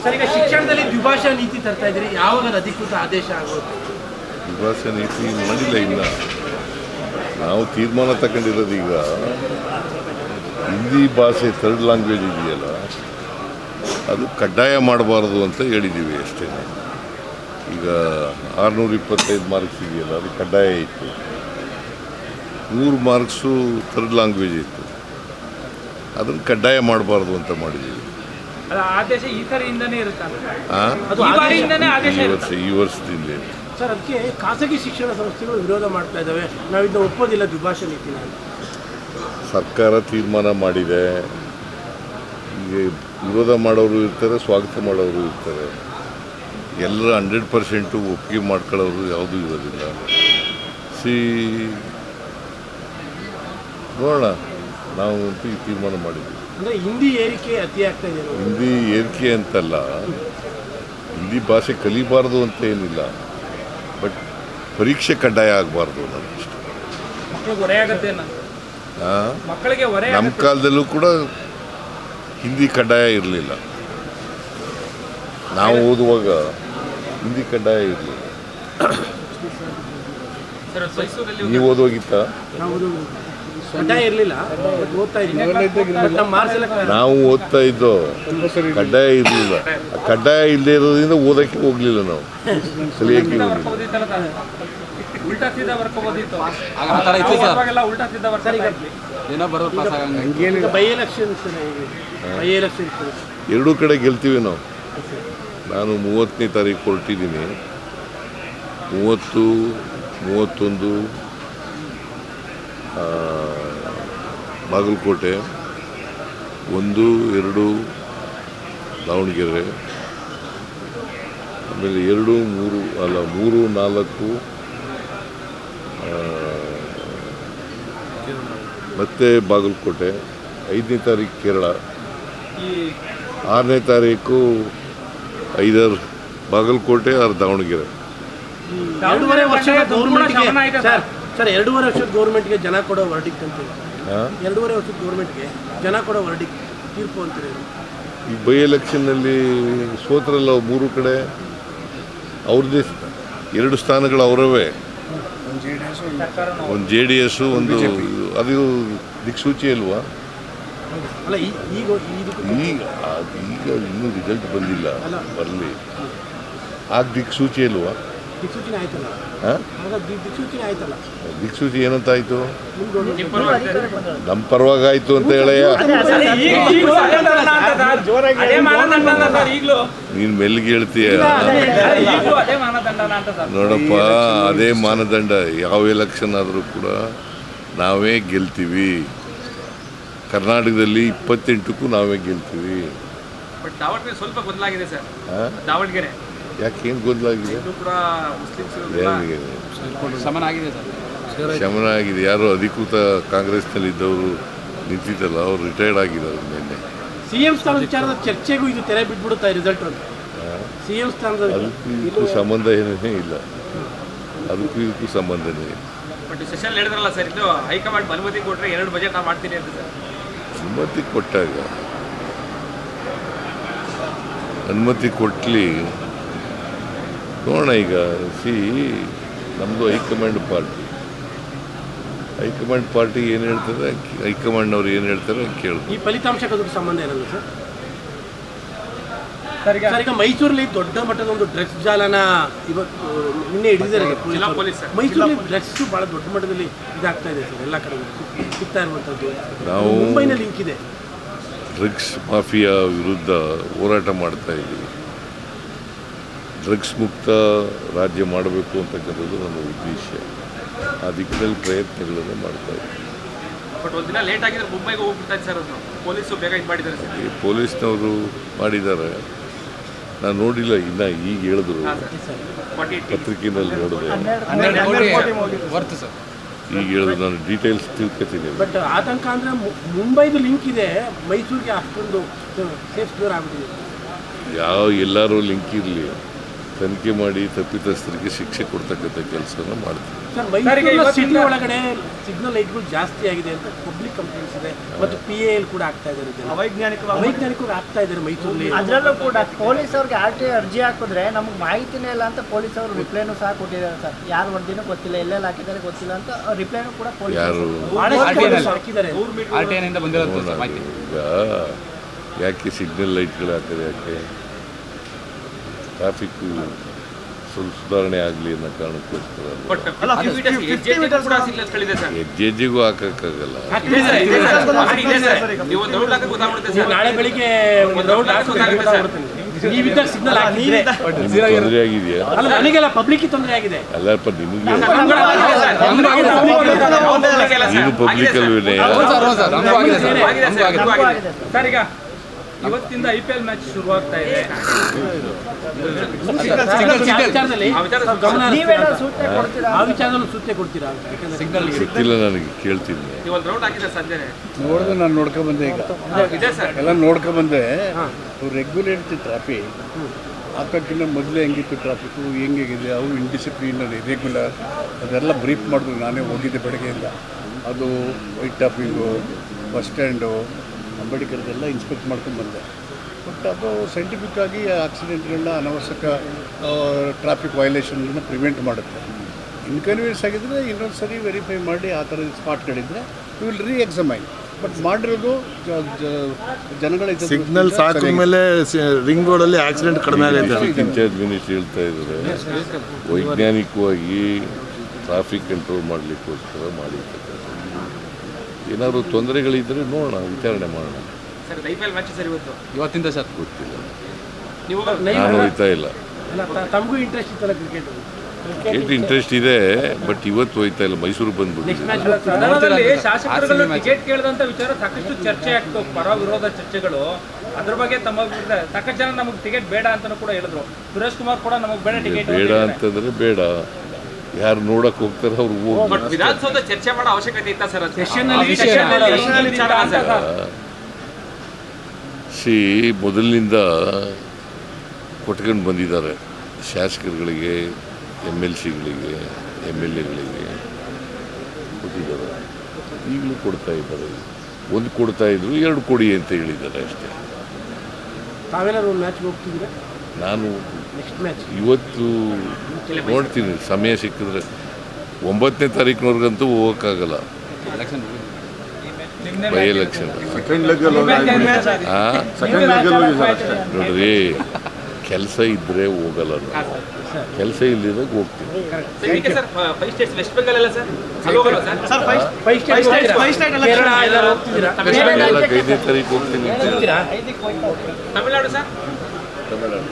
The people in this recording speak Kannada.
ಸರ್, ಈಗ ಶಿಕ್ಷಣದಲ್ಲಿ ದ್ವಿಭಾಷಾ ನೀತಿ ತರ್ತಾ ಇದ್ದೀರಿ, ಯಾವಾಗ ಅದು ಅಧಿಕೃತ ಆದೇಶ ಆಗೋದು? ದ್ವಿಭಾಷಾ ನೀತಿ ಮಾಡಿಲ್ಲ ಇನ್ನ. ನಾವು ತೀರ್ಮಾನ ತಗೊಂಡಿರೋದು ಈಗ ಹಿಂದಿ ಭಾಷೆ ಥರ್ಡ್ ಲ್ಯಾಂಗ್ವೇಜ್ ಇದೆಯಲ್ಲ, ಅದು ಕಡ್ಡಾಯ ಮಾಡಬಾರ್ದು ಅಂತ ಹೇಳಿದ್ದೀವಿ ಅಷ್ಟೇ. ಈಗ 625 ಮಾರ್ಕ್ಸ್ ಇದೆಯಲ್ಲ, ಅದು ಕಡ್ಡಾಯ ಇತ್ತು. 100 ಮಾರ್ಕ್ಸು ಥರ್ಡ್ ಲ್ಯಾಂಗ್ವೇಜ್ ಇತ್ತು, ಅದನ್ನು ಕಡ್ಡಾಯ ಮಾಡಬಾರ್ದು ಅಂತ ಮಾಡಿದ್ದೀವಿ. ಆದೇಶ ಈ ಸರಿಯಿಂದನೇ ಇರುತ್ತೆ, ಈ ವರ್ಷದಿಂದ. ಸರ್, ಅದಕ್ಕೆ ಖಾಸಗಿ ಶಿಕ್ಷಣ ಸಂಸ್ಥೆಗಳು ವಿರೋಧ ಮಾಡ್ತಾ ಇದ್ದಾವೆ, ನಾವಿನ್ನು ಒಪ್ಪೋದಿಲ್ಲ ದ್ವಿಭಾಷಾ ನೀತಿನ. ಸರ್ಕಾರ ತೀರ್ಮಾನ ಮಾಡಿದೆ, ಈಗ ವಿರೋಧ ಮಾಡೋರು ಇರ್ತಾರೆ, ಸ್ವಾಗತ ಮಾಡೋರು ಇರ್ತಾರೆ. ಎಲ್ಲರ 100% ಒಪ್ಪಿಗೆ ಮಾಡ್ಕೊಳ್ಳೋರು ಯಾವುದೂ ಇರೋದಿಲ್ಲ. ನೋಡೋಣ, ನಾವು ಅಂತೂ ಈ ತೀರ್ಮಾನ ಮಾಡಿದ್ವಿ. ಅಂದರೆ ಹಿಂದಿ ಏರಿಕೆ ಅತಿ ಆಗ್ತಾ ಇದೆ. ಹಿಂದಿ ಏರಿಕೆ ಅಂತಲ್ಲ, ಹಿಂದಿ ಭಾಷೆ ಕಲಿಬಾರ್ದು ಅಂತ ಏನಿಲ್ಲ, ಬಟ್ ಪರೀಕ್ಷೆ ಕಡ್ಡಾಯ ಆಗಬಾರ್ದು ಅನ್ನೋದು ಇಷ್ಟ. ನಮ್ಮ ಕಾಲದಲ್ಲೂ ಕೂಡ ಹಿಂದಿ ಕಡ್ಡಾಯ ಇರಲಿಲ್ಲ. ನಾವು ಓದುವಾಗ ಹಿಂದಿ ಕಡ್ಡಾಯ ಇರಲಿಲ್ಲ. ನೀವು ಓದುವಾಗಿತ್ತ? ಕಡ್ಡಾಯ ಇರಲಿಲ್ಲ, ನಾವು ಓದ್ತಾ ಇದ್ದೋ, ಕಡ್ಡಾಯ ಇರಲಿಲ್ಲ. ಕಡ್ಡಾಯ ಇಲ್ಲದೆ ಇರೋದ್ರಿಂದ ಓದಕ್ಕೆ ಹೋಗ್ಲಿಲ್ಲ, ನಾವು ಕಲಿಯಕ್ಕೆ ಹೋಗ್ಲಿಲ್ಲ. ಎರಡೂ ಕಡೆ ಗೆಲ್ತೀವಿ ನಾವು. ನಾನು 30ನೇ ತಾರೀಕು ಹೊರಟಿದ್ದೀನಿ. 30, 31 ಬಾಗಲಕೋಟೆ, 1, 2 ದಾವಣಗೆರೆ, ಆಮೇಲೆ 2, 3 ಅಲ್ಲ 3, 4 ಮತ್ತೆ ಬಾಗಲಕೋಟೆ, 5ನೇ ತಾರೀಕು ಕೇರಳ, 6ನೇ ತಾರೀಕು ಐದರ್ ಬಾಗಲಕೋಟೆ ಆರ್ ದಾವಣಗೆರೆ. 2.5 ವರ್ಷದ ಗೌರ್ಮೆಂಟ್ಗೆ ಸರ್ 2.5 ವರ್ಷದ ಗೌರ್ಮೆಂಟ್ಗೆ ಜನ ಕೊಡೋ ವರ್ಡಿಕ್ಟ್ ಅಂತ. 2.5 ವರ್ಷದ ಗೌರ್ಮೆಂಟ್ಗೆ ಜನ ಕೊಡೋ ವರ್ಡಿಕ್ಟ್ ತೀರ್ಪು ಅಂತೀರಿ. ಈ ಬೈ ಎಲೆಕ್ಷನ್ನಲ್ಲಿ ಸೋತ್ರಲ್ಲ 3 ಕಡೆ, ಅವ್ರದ್ದೇ 2 ಸ್ಥಾನಗಳು ಅವರವೇ. ಒಂದು JDS, ಒಂದು ಅದು ದಿಕ್ಸೂಚಿ ಅಲ್ವಾ? ಅಲ್ಲ, ಈಗ ಇನ್ನೂ ರಿಸಲ್ಟ್ ಬಂದಿಲ್ಲ, ಬರಲಿ. ಆಗ ದಿಕ್ಸೂಚಿ ಅಲ್ವಾ? ದಿಕ್ಸೂಚಿನೇ ಆಯ್ತಲ್ಲ. ದಿಕ್ಸೂಚಿನೇ ಆಯ್ತಲ್ಲ. ದಿಕ್ಸೂಚಿ ಏನಂತ ಆಯ್ತು? ನಮ್ಮ ಪರವಾಗಾಯ್ತು ಅಂತ ಹೇಳಯ್ಯ. ನೀನು ಮೆಲ್ಲಿಗೆ ಹೇಳ್ತೀಯ. ನೋಡಪ್ಪ, ಅದೇ ಮಾನದಂಡ. ಯಾವ ಎಲೆಕ್ಷನ್ ಆದರೂ ಕೂಡ ನಾವೇ ಗೆಲ್ತೀವಿ. ಕರ್ನಾಟಕದಲ್ಲಿ 28ಕ್ಕೂ ನಾವೇ ಗೆಲ್ತೀವಿ. ಸ್ವಲ್ಪ ಬದಲಾಗಿದೆ ಸರ್ ದಾವಣಗೆರೆ. ಯಾಕೇನು ಗೊಂದಲಾಗಿದೆ? ಶಮನ ಆಗಿದೆ. ಯಾರು ಅಧಿಕೃತ ಕಾಂಗ್ರೆಸ್ನಲ್ಲಿ ಇದ್ದವರು ನಿಂತಿದ್ದಲ್ಲ, ಅವ್ರು ರಿಟೈರ್ಡ್ ಆಗಿದ್ದಾರೆ ನಿನ್ನೆ. ಸಿಎಂ ಸ್ಥಾನದ ವಿಚಾರದ ಚರ್ಚೆಗೂ ಇದು ತೆರೆ ಬಿಟ್ಬಿಡುತ್ತಾ ರಿಸಲ್ಟ್ ಅಂತ. ಸಿಎಂ ಸ್ಥಾನದ ಅದಕ್ಕೂ ಸಂಬಂಧ ಏನೇ ಇಲ್ಲ, ಅದಕ್ಕೂ ಇದಕ್ಕೂ ಸಂಬಂಧನೇ ಇಲ್ಲ. ಬಟ್ ಸೆಷನ್ ಹೇಳಿದ್ರಲ್ಲ ಸರ್, ಇದು ಹೈಕಮಾಂಡ್ ಅನುಮತಿ ಕೊಟ್ಟರೆ 2 ಬಜೆಟ್ ನಾವು ಮಾಡ್ತೀನಿ ಅಂತ ಸರ್. ಅನುಮತಿ ಕೊಟ್ಟಲಿ, ನೋಡೋಣ. ಈಗ ನಮ್ಮದು ಹೈಕಮಾಂಡ್ ಪಾರ್ಟಿ ಏನು ಹೇಳ್ತದೆ, ಹೈಕಮಾಂಡ್ನವ್ರು ಏನು ಹೇಳ್ತಾರೆ ಕೇಳಿ. ಈ ಫಲಿತಾಂಶಕ್ಕೆ ಅದಕ್ಕೆ ಸಂಬಂಧ ಇರಲ್ಲ ಸರ್. ಈಗ ಮೈಸೂರಲ್ಲಿ ದೊಡ್ಡ ಮಟ್ಟದ ಒಂದು ಡ್ರಗ್ಸ್ ಜಾಲನ ಇವತ್ತು ನಿನ್ನೆ ಹಿಡಿದಿದ್ದಾರೆ ಪೊಲೀಸ್. ಮೈಸೂರಲ್ಲಿ ಡ್ರಗ್ಸ್ ಭಾಳ ದೊಡ್ಡ ಮಟ್ಟದಲ್ಲಿ ಇದಾಗ್ತಾ ಇದೆ ಸರ್, ಎಲ್ಲ ಕಡೆ ಸಿಗ್ತಾ ಇರುವಂಥದ್ದು. ನಾವು ಮುಂಬೈನಲ್ಲಿ ಲಿಂಕ್ ಇದೆ. ಡ್ರಗ್ಸ್ ಮಾಫಿಯಾ ವಿರುದ್ಧ ಹೋರಾಟ ಮಾಡ್ತಾ ಇದ್ದೀವಿ. ಡ್ರಗ್ಸ್ ಮುಕ್ತ ರಾಜ್ಯ ಮಾಡಬೇಕು ಅಂತಕ್ಕಂಥದ್ದು ನಮ್ಮ ಉದ್ದೇಶ. ಆ ದಿಕ್ಕಿನಲ್ಲಿ ಪ್ರಯತ್ನಗಳನ್ನು ಮಾಡ್ತಾ ಇದ್ದೀವಿ. ಪೊಲೀಸ್ನವರು ಮಾಡಿದ್ದಾರೆ, ನಾನು ನೋಡಿಲ್ಲ. ಇನ್ನು ಈಗ ಹೇಳಿದ್ರು, ಪತ್ರಿಕೆಯಲ್ಲಿ ನೋಡಿದೆ. ಈಗ ಹೇಳಿದ್ರು, ನಾನು ಡೀಟೇಲ್ಸ್ ತಿಳ್ಕೊತೀನಿ. ಬಟ್ ಆತಂಕ ಅಂದರೆ ಮುಂಬೈದು ಲಿಂಕ್ ಇದೆ, ಮೈಸೂರಿಗೆ ಅಷ್ಟೊಂದು ಸೇಫ್ ದೂರ ಆಗ್ಬಿಟ್ಟಿದೆ. ಎಲ್ಲರೂ ಲಿಂಕ್ ಇರಲಿ, ತನಿಖೆ ಮಾಡಿ ತಪ್ಪಿತಸ್ಥರಿಗೆ ಶಿಕ್ಷೆ ಕೊಡ್ತಕ್ಕಂಥ ಕೆಲಸನ ಮಾಡ್ತೀವಿ. ಸರ್, ಮೈಸೂರಿನ ಸಿಟಿ ಒಳಗಡೆ ಸಿಗ್ನಲ್ ಲೈಟ್ಗಳು ಜಾಸ್ತಿ ಆಗಿದೆ ಅಂತ ಪಬ್ಲಿಕ್ ಕಂಪ್ಲೇಂಟ್ಸ್ ಇದೆ ಮತ್ತು PAL ಕೂಡ ಆಗ್ತಾ ಇದ್ದಾರೆ. ಅವೈಜ್ಞಾನಿಕವಾಗಿ ಆಗ್ತಾ ಇದ್ದಾರೆ ಮೈಸೂರಲ್ಲಿ. ಅದರಲ್ಲೂ ಕೂಡ ಪೊಲೀಸ್ ಅವ್ರಿಗೆ RTI ಅರ್ಜಿ ಹಾಕಿದ್ರೆ ನಮ್ಗೆ ಮಾಹಿತಿನೇ ಇಲ್ಲ ಅಂತ ಪೊಲೀಸ್ ಅವರು ರಿಪ್ಲೈನು ಸಹ ಕೊಟ್ಟಿದ್ದಾರೆ ಸರ್. ಯಾರು ವರದಿನೂ ಗೊತ್ತಿಲ್ಲ, ಎಲ್ಲೆಲ್ಲಿ ಹಾಕಿದ್ದಾರೆ ಗೊತ್ತಿಲ್ಲ ಅಂತ ರಿಪ್ಲೈನು ಕೂಡ ಪೊಲೀಸ್ ಯಾರು ಹಾಕಿದ್ದಾರೆ. ಈಗ ಯಾಕೆ ಸಿಗ್ನಲ್ ಲೈಟ್ಗಳು ಹಾಕೋದು, ಯಾಕೆ ಟ್ರಾಫಿಕ್ ಸ್ವಲ್ಪ ಸುಧಾರಣೆ ಆಗಲಿ ಅನ್ನೋ ಕಾರಣಕ್ಕೋಸ್ಕರ ಹೆಜ್ಜೆಜ್ಜಿಗೂ ಹಾಕೋಕ್ಕಾಗಲ್ಲ. ನಾಳೆ ಬೆಳಿಗ್ಗೆ ನೀವಿದ್ದಾಗ ಸಿಗ್ನಲ್ ಹಾಕಿದ್ರೆ ತೊಂದರೆ ಆಗಿದೆಯಾ? ಅಲ್ಲ, ನನಗೆಲ್ಲ ಪಬ್ಲಿಕ್ ತೊಂದರೆ ಆಗಿದೆ. ಅಲ್ಲಪ್ಪ, ನಿಮಗೆ ನೀನು ಪಬ್ಲಿಕ್ ಅಲ್ವೇನೆ. ಸರ್, ಈಗ ಇವತ್ತಿಂದ IPL ಮ್ಯಾಚ್ ಶುರುವಾಗ್ತಾ ಇದೆ. ನೀವೇನಾದ್ರು ಸೂಚನೆ ಕೊಡ್ತೀರಾ? ಆ ವಿಚಾರದಲ್ಲೂ ಸೂಚನೆ ಕೊಡ್ತೀರಾ? ಗೊತ್ತಿಲ್ಲ, ನನಗೆ ಕೇಳ್ತೀನಿ. ನೋಡಿದ್ರೆ ನಾನು ನೋಡ್ಕೊಂಬಂದೆ, ಈಗ ಎಲ್ಲ ನೋಡ್ಕೊಂಬಂದೆ. ರೆಗ್ಯುಲೇಟ್ ಟ್ರಾಫಿಕ್ ಹಾಕೋಕ್ಕಿಂತ ಮೊದಲೇ ಹೆಂಗಿತ್ತು ಟ್ರಾಫಿಕ್ಕು, ಹೆಂಗಿದೆ, ಅವು ಇಂಡಿಸಿಪ್ಲಿನರ್, ಇರೆಗ್ಯುಲರ್, ಅದೆಲ್ಲ ಬ್ರೀಫ್ ಮಾಡಿದ್ರು. ನಾನೇ ಹೋಗಿದ್ದೆ ಬೆಳಗ್ಗೆಯಿಂದ. ಅದು white topping, bus stand, ಅಂಬೇಡ್ಕರ್ದೆಲ್ಲ inspect ಮಾಡ್ಕೊಂಡು ಬಂದೆ. ಬಟ್ ಅದು ಸೈಂಟಿಫಿಕ್ ಆಗಿ ಆಕ್ಸಿಡೆಂಟ್ಗಳನ್ನ, ಅನವಶ್ಯಕ ಟ್ರಾಫಿಕ್ ವೈಲೇಷನ್ನ ಪ್ರಿವೆಂಟ್ ಮಾಡುತ್ತೆ. ಇನ್ಕನ್ವೀನಿಯನ್ಸ್ ಆಗಿದ್ದರೆ ಇನ್ನೊಂದು ಸರಿ ವೆರಿಫೈ ಮಾಡಿ ಆ ಥರದ ಸ್ಪಾಟ್ಗಳಿದ್ದರೆ ವಿಲ್ ರೀಎಕ್ಸಾಮೈನ್. ಬಟ್ ಮಾಡಿರೋದು ಜನಗಳ ಸಿಗ್ನಲ್ ಸಾಕಿದ ಮೇಲೆ ರಿಂಗ್ ರೋಡಲ್ಲಿ ಆಕ್ಸಿಡೆಂಟ್ ಕಡಿಮೆ ಆಗೈತೆ. ಇನ್ಚಾರ್ಜ್ ಮಿನಿಸ್ಟರ್ ಹೇಳ್ತಾ ಇದ್ದಾರೆ, ವೈಜ್ಞಾನಿಕವಾಗಿ ಟ್ರಾಫಿಕ್ ಕಂಟ್ರೋಲ್ ಮಾಡಲಿಕ್ಕೋಸ್ಕರ ಮಾಡಿರ್ತಕ್ಕಂಥ. ಏನಾದರೂ ತೊಂದರೆಗಳಿದ್ದರೆ ನೋಡೋಣ, ವಿಚಾರಣೆ ಮಾಡೋಣ. ಇವತ್ತಿಂದ ಸರ್ ಗೊತ್ತಿಲ್ಲ, ನೀವು ನಾನು ಹೋಗ್ತಾ ಇಲ್ಲ. ತಮಗೂ ಇಂಟ್ರೆಸ್ಟ್ ಇತ್ತಲ್ಲ ಕ್ರಿಕೆಟ್? ಕ್ರಿಕೆಟ್ ಇಂಟ್ರೆಸ್ಟ್ ಇದೆ, ಬಟ್ ಇವತ್ತು ಹೋಯ್ತಾ ಇಲ್ಲ. ಮೈಸೂರು ಬಂದ್ಬಿಟ್ಟಿದೆ. ಸದನದಲ್ಲಿ ಶಾಸಕರುಗಳು ಟಿಕೆಟ್ ಕೇಳಿದಂತ ವಿಚಾರ ಸಾಕಷ್ಟು ಚರ್ಚೆ ಆಗ್ತವೆ, ಪರ ವಿರೋಧ ಚರ್ಚೆಗಳು. ಅದ್ರ ಬಗ್ಗೆ ತಮ್ಮ ಸಾಕಷ್ಟು ಜನ ನಮಗೆ ಟಿಕೆಟ್ ಬೇಡ ಅಂತಾನೂ ಕೂಡ ಹೇಳಿದ್ರು. ಸುರೇಶ್ ಕುಮಾರ್ ಕೂಡ ನಮಗೆ ಬೇಡ ಟಿಕೆಟ್ ಬೇಡ ಅಂತಂದ್ರೆ ಬೇಡ, ಯಾರು ನೋಡಕ್ ಹೋಗ್ತಾರೆ ಅವ್ರು ಹೋಗಿ. ವಿಧಾನಸೌಧ ಚರ್ಚೆ ಮಾಡೋ ಅವಶ್ಯಕತೆ ಇತ್ತ ಸರ್? ಮೊದಲಿನಿಂದ ಕೊಟ್ಕೊಂಡು ಬಂದಿದ್ದಾರೆ ಶಾಸಕರುಗಳಿಗೆ, MLCಗಳಿಗೆ, MLAಗಳಿಗೆ ಕೊಟ್ಟಿದ್ದಾರೆ. ಈಗಲೂ ಕೊಡ್ತಾ ಇದ್ದಾರೆ. ಒಂದು ಕೊಡ್ತಾ ಇದ್ರು, 2 ಕೊಡಿ ಅಂತ ಹೇಳಿದ್ದಾರೆ ಅಷ್ಟೇ. ತಾವೆಲ್ಲರೂ ಒಂದು ಮ್ಯಾಚ್ಗೆ ಹೋಗ್ತಿದ್ರೆ? ನಾನು ನೆಕ್ಸ್ಟ್ ಮ್ಯಾಚ್ ಇವತ್ತು ನೋಡ್ತೀನಿ, ಸಮಯ ಸಿಕ್ಕಿದ್ರೆ. 9ನೇ ತಾರೀಕಿನವ್ರಿಗಂತೂ ಹೋಗೋಕ್ಕಾಗಲ್ಲ, ಬೈ ಎಲೆಕ್ಷನ್. ನೋಡ್ರಿ, ಕೆಲಸ ಇದ್ದರೆ ಹೋಗಲ್ಲ, ಕೆಲಸ ಇಲ್ಲದಾಗ ಹೋಗ್ತೀನಿ. 5ನೇ ತಾರೀಕು ಹೋಗ್ತೀನಿ. ತಮಿಳುನಾಡು ಸರ್, ತಮಿಳುನಾಡು